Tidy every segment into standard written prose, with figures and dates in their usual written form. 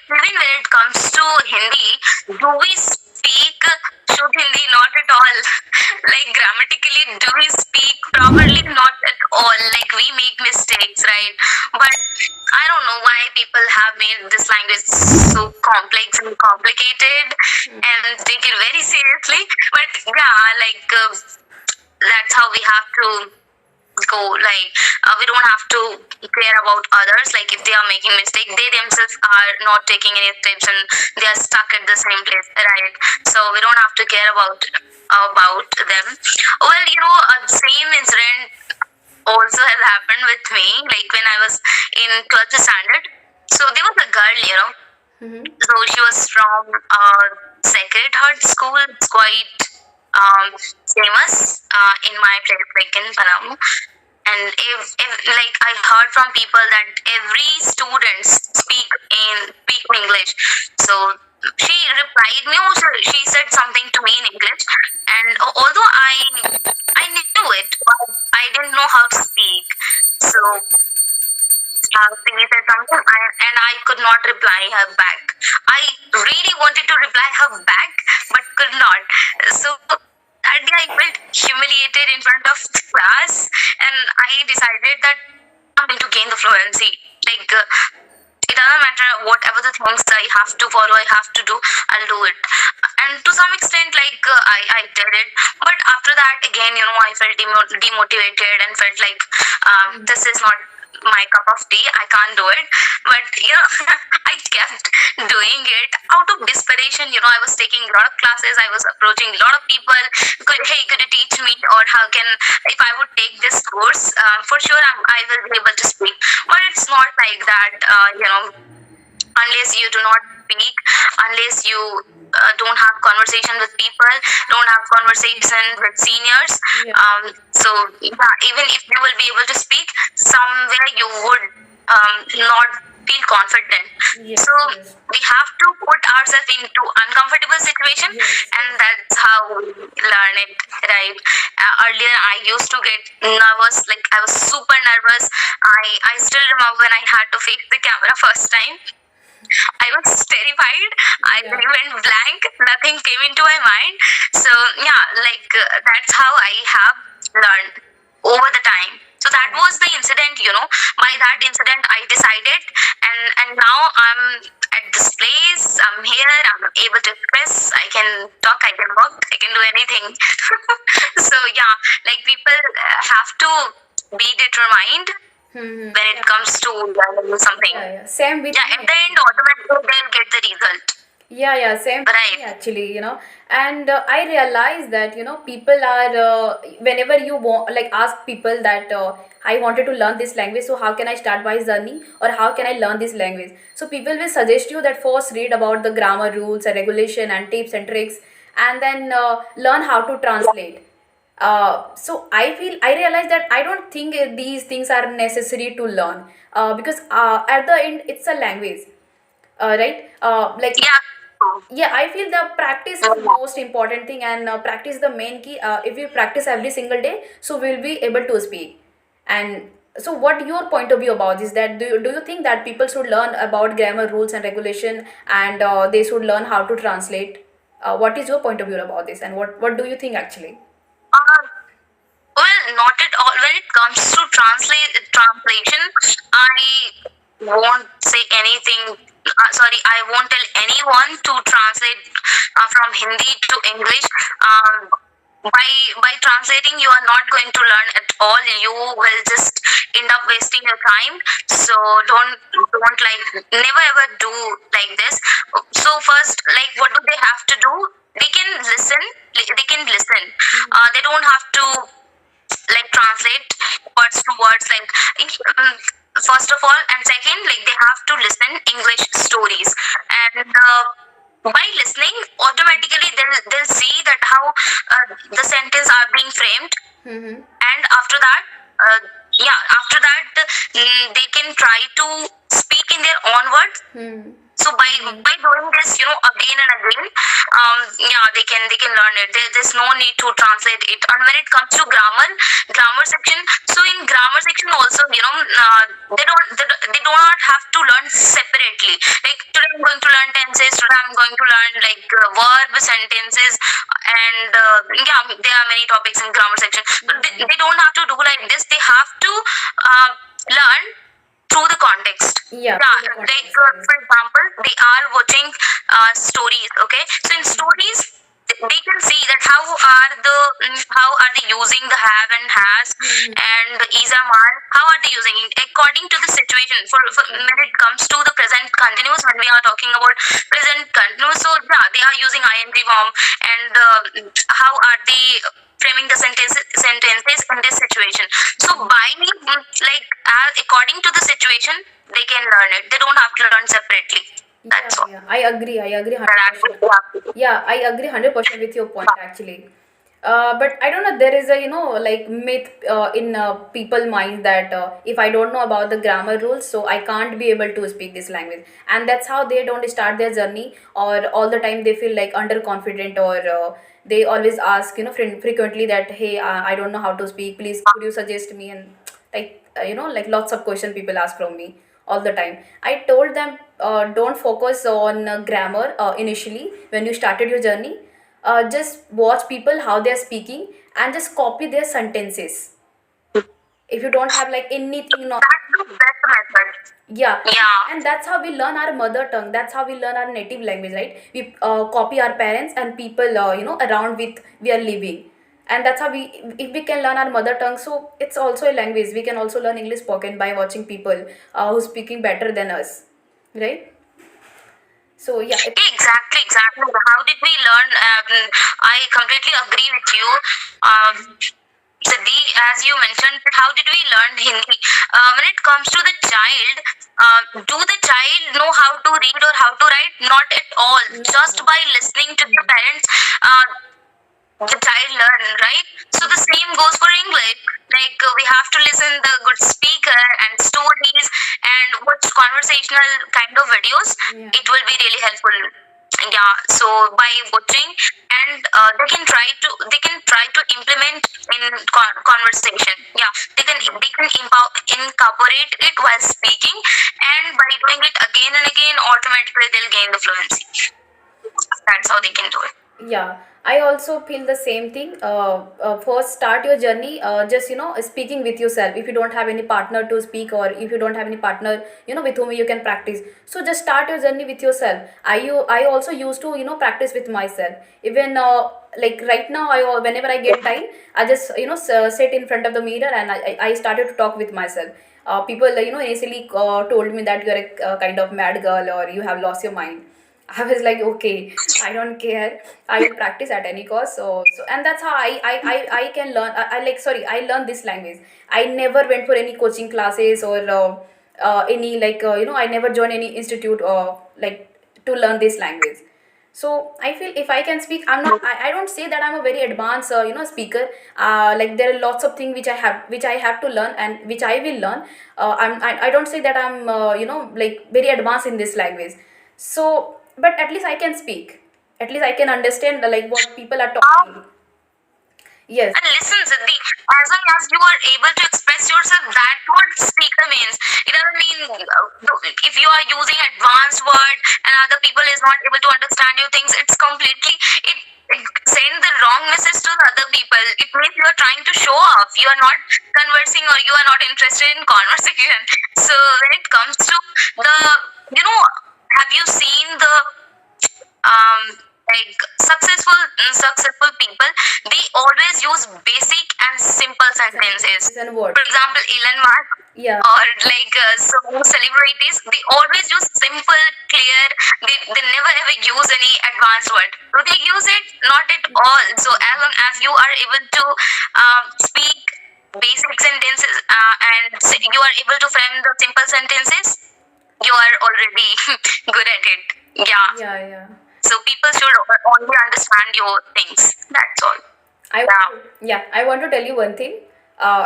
even when it comes to Hindi, do we speak should Hindi? Not at all. Like grammatically, do we speak properly? Not at all. Like we make mistakes, right? But I don't know why people have made this language so complex and complicated and take it very seriously. But yeah, like that's how we have to go. Like we don't have to care about others. Like if they are making mistake, they themselves are not taking any steps and they are stuck at the same place, right? So we don't have to care about them. Well, same incident also has happened with me. Like when I was in 12th standard, so there was a girl, so she was from Sacred Heart School. It's quite famous in my place, like in Panama. And if like I heard from people that every student speak English. So she replied me also. She said something to me in English, and although I knew it, but I didn't know how to speak. So she said something, and I could not reply her back. I really wanted to reply her back, but could not. So that day I felt humiliated in front of the class, and I decided that I'm going to gain the fluency. Like it doesn't matter whatever the things I have to follow, I have to do, I'll do it. And to some extent, like I did it. But after that, again, I felt demotivated and felt like this is not my cup of tea. I can't do it. But I kept doing it out of desperation. I was taking a lot of classes. I was approaching a lot of people. Could you teach me? Or how can, if I would take this course, for sure I will be able to speak. But it's not like that. Unless you do not speak, unless you don't have conversation with people, don't have conversation with seniors. So yeah, even if you will be able to speak, somewhere you would not feel confident. So we have to put ourselves into uncomfortable situation, and that's how we learn it, right? Earlier I used to get nervous, like I was super nervous. I still remember when I had to face the camera first time. I was terrified. I went blank. Nothing came into my mind. So yeah, like that's how I have learned over the time. So that was the incident. By that incident, I decided, and now I'm at this place. I'm here. I'm able to express. I can talk. I can walk. I can do anything. So yeah, like people have to be determined when it comes to learning something. Same with Yeah, me. at the end, automatically they'll get the result. Same with me Right. actually, and I realize that, people are, whenever you want, like, ask people that I wanted to learn this language, so how can I start my journey, or how can I learn this language? So people will suggest you that first read about the grammar rules and regulation and tips and tricks, and then learn how to translate. So I realize that I don't think these things are necessary to learn, because at the end it's a language, right? Like, Yeah. I feel the practice is most important thing, and practice the main key. If we practice every single day, so we'll be able to speak. And so what your point of view about this, that do you think that people should learn about grammar rules and regulation, and they should learn how to translate? What is your point of view about this, and what do you think actually? Uh, well, not at all. When it comes to translation, I won't say anything. Sorry, I won't tell anyone to translate from Hindi to English. By translating, you are not going to learn at all. You will just end up wasting your time. So don't like, never ever do like this. So first, like, what do they have to do? They can listen. They can listen. They don't have to like translate words to words, like first of all, and second, like they have to listen English stories, and by listening, automatically they'll see that how the sentence are being framed, and after that, after that, they can try to speak in their own words. So by doing this, again and again, yeah, they can learn it. There's no need to translate it. And when it comes to grammar section, so in grammar section also, they do not have to learn separately. Like today I'm going to learn tenses. Today I'm going to learn like verb sentences, and yeah, there are many topics in grammar section. So they don't have to do like this. They have to learn through the context. Yeah, Yeah, through the like context, yes. for example, they are watching stories. Okay, so in stories, they can see that how are they using the have and has and the is am are. How are they using it according to the situation? For when it comes to the present continuous, when we are talking about present continuous, so yeah, they are using ing form, and how are they framing the sentences in this situation. So by like according to the situation, they can learn it. They don't have to learn separately. That's all. Yeah, I agree. I agree That 100%. actually happens. Yeah, I agree 100% with your point actually. But I don't know, there is a, like myth in people mind that if I don't know about the grammar rules, so I can't be able to speak this language. And that's how they don't start their journey, or all the time they feel like underconfident, or they always ask, frequently that, hey, I don't know how to speak, please could you suggest me? And like, like lots of questions people ask from me all the time. I told them, don't focus on grammar initially when you started your journey. Just watch people how they are speaking and just copy their sentences. If you don't have like anything, no. That's the best method. Yeah, Yeah. and that's how we learn our mother tongue. That's how we learn our native language, right? We copy our parents and people, around with we are living, and that's how we, if we can learn our mother tongue, so it's also a language. We can also learn English spoken by watching people who speaking better than us, right? So yeah, Exactly. How did we learn? I completely agree with you. Siddhi, as you mentioned, how did we learn Hindi? When it comes to the child, do the child know how to read or how to write? Not at all. Just by listening to the parents, the child learn, right? So the same goes for English. Like we have to listen the good speaker and stories and watch conversational kind of videos. yeah, It will be really helpful. Yeah. So by watching, and they can try to implement in conversation. Yeah, incorporate it while speaking, and by doing it again and again, automatically they'll gain the fluency. That's how they can do it. yeah, I also feel the same thing. First start your journey, just speaking with yourself. If you don't have any partner to speak, or if you don't have any partner, with whom you can practice, so just start your journey with yourself. I also used to, practice with myself. Even like right now, whenever I get time, I just, sit in front of the mirror, and I started to talk with myself. People, initially told me that you're a kind of mad girl, or you have lost your mind. I was like, okay, I don't care. I will practice at any cost. And that's how I can learn. I learned this language. I never went for any coaching classes, or any, like, I never joined any institute, like, to learn this language. So I feel if I can speak, I don't say that I'm a very advanced, speaker. Like, there are lots of things which I have to learn, and which I will learn. I don't say that I'm, like, very advanced in this language. So, but at least I can speak. At least I can understand, like, what people are talking. Yes. And listen, Siddhi, as long as you are able to express yourself, that's what speaker means. It doesn't mean if you are using advanced word and other people is not able to understand your things, it's completely, it send the wrong message to the other people. It means you are trying to show off. You are not conversing, or you are not interested in conversation. So when it comes to the, have you seen the um like successful people, they always use basic and simple sentences. Sentences and words. For example, Elon Musk, Yeah. or like some celebrities, they always use simple, clear. They never ever use any advanced word. Do they use it? Not at all. So as long as you are able to speak basic sentences, you are able to frame the simple sentences, you are already good at it. Yeah. Yeah, yeah. So people should only understand your things. That's all. I want to tell you one thing.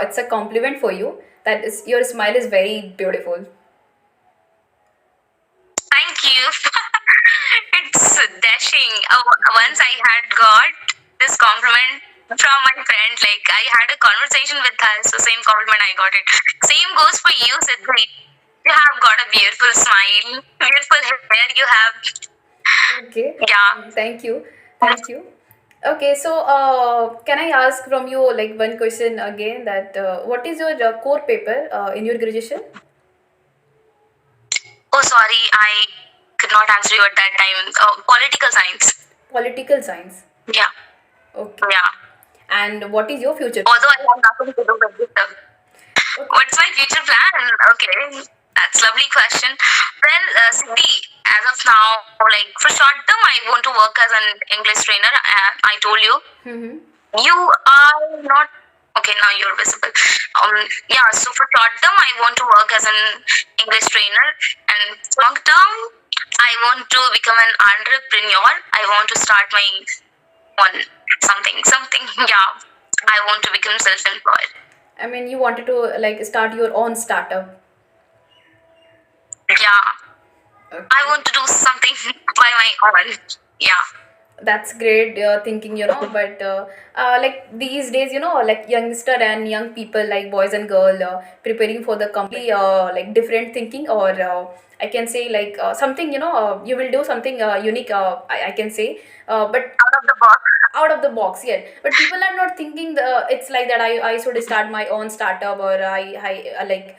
It's a compliment for you. That is, your smile is very beautiful. Thank you. It's dashing. Once I had got this compliment from my friend, like I had a conversation with her, so same compliment I got it. Same goes for you, Siddhi. You have got a beautiful smile, beautiful hair you have. Okay. Yeah. Thank you. Thank you. Okay, so can I ask from you like one question again that what is your core paper in your graduation? Oh, sorry, I could not answer you at that time. Political science. Political science. Yeah. Okay. Yeah. And what is your future Although I plan? have nothing to do with this stuff. Okay. What's my future plan? Okay, that's lovely question. Well, Siddhi, as of now, like for short term, I want to work as an English trainer. I told you. Mm-hmm. You are not okay now. You're visible. Yeah. So for short term, I want to work as an English trainer, and long term, I want to become an entrepreneur. I want to start my own something. Yeah. I want to become self-employed. I mean, you wanted to like start your own startup. Yeah. Okay. I want to do something by my own. Yeah. That's great thinking, but like these days, like youngster and young people, like boys and girl, preparing for the completely like different thinking, or I can say like something, you will do something unique, I can say, but Out of the box. out of the box, yeah. But people are not thinking it's like that I should start my own startup, or I like